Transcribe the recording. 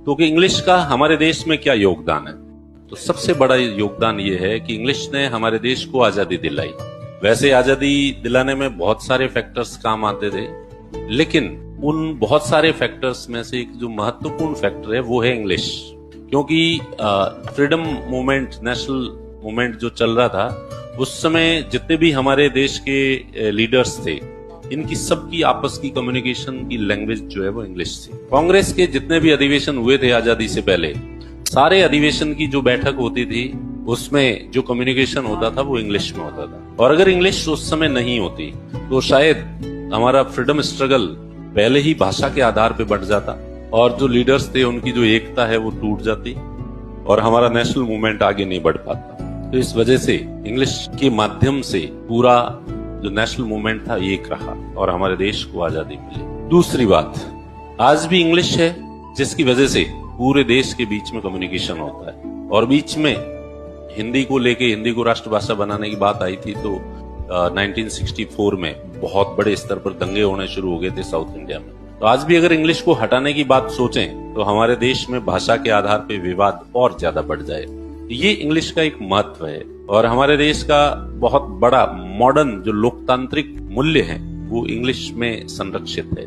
तो कि इंग्लिश का हमारे देश में क्या योगदान है। तो सबसे बड़ा योगदान ये है कि इंग्लिश ने हमारे देश को आजादी दिलाई। वैसे आजादी दिलाने में बहुत सारे फैक्टर्स काम आते थे, लेकिन उन बहुत सारे फैक्टर्स में से एक जो महत्वपूर्ण फैक्टर है वो है इंग्लिश। क्योंकि फ्रीडम मूवमेंट, नेशनल मूवमेंट जो चल रहा था उस समय जितने भी हमारे देश के लीडर्स थे, इनकी सबकी आपस की कम्युनिकेशन की लैंग्वेज जो है वो इंग्लिश थी। कांग्रेस के जितने भी अधिवेशन हुए थे आजादी से पहले, सारे अधिवेशन की जो बैठक होती थी उसमें जो कम्युनिकेशन होता था वो इंग्लिश में होता था। और अगर इंग्लिश उस समय नहीं होती तो शायद हमारा फ्रीडम स्ट्रगल पहले ही भाषा के आधार पे बढ़ जाता और जो लीडर्स थे उनकी जो एकता है वो टूट जाती और हमारा नेशनल मूवमेंट आगे नहीं बढ़ पाता। तो इस वजह से इंग्लिश के माध्यम से पूरा जो नेशनल मूवमेंट था एक रहा और हमारे देश को आजादी मिली। दूसरी बात, आज भी इंग्लिश है जिसकी वजह से पूरे देश के बीच में कम्युनिकेशन होता है। और बीच में हिंदी को लेके, हिंदी को राष्ट्रभाषा बनाने की बात आई थी तो 1964 में बहुत बड़े स्तर पर दंगे होने शुरू हो गए थे साउथ इंडिया में। तो आज भी अगर इंग्लिश को हटाने की बात सोचें तो हमारे देश में भाषा के आधार पर विवाद और ज्यादा बढ़ जाए। ये इंग्लिश का एक महत्व है और हमारे देश का बहुत बड़ा मॉडर्न जो लोकतांत्रिक मूल्य है वो इंग्लिश में संरक्षित है।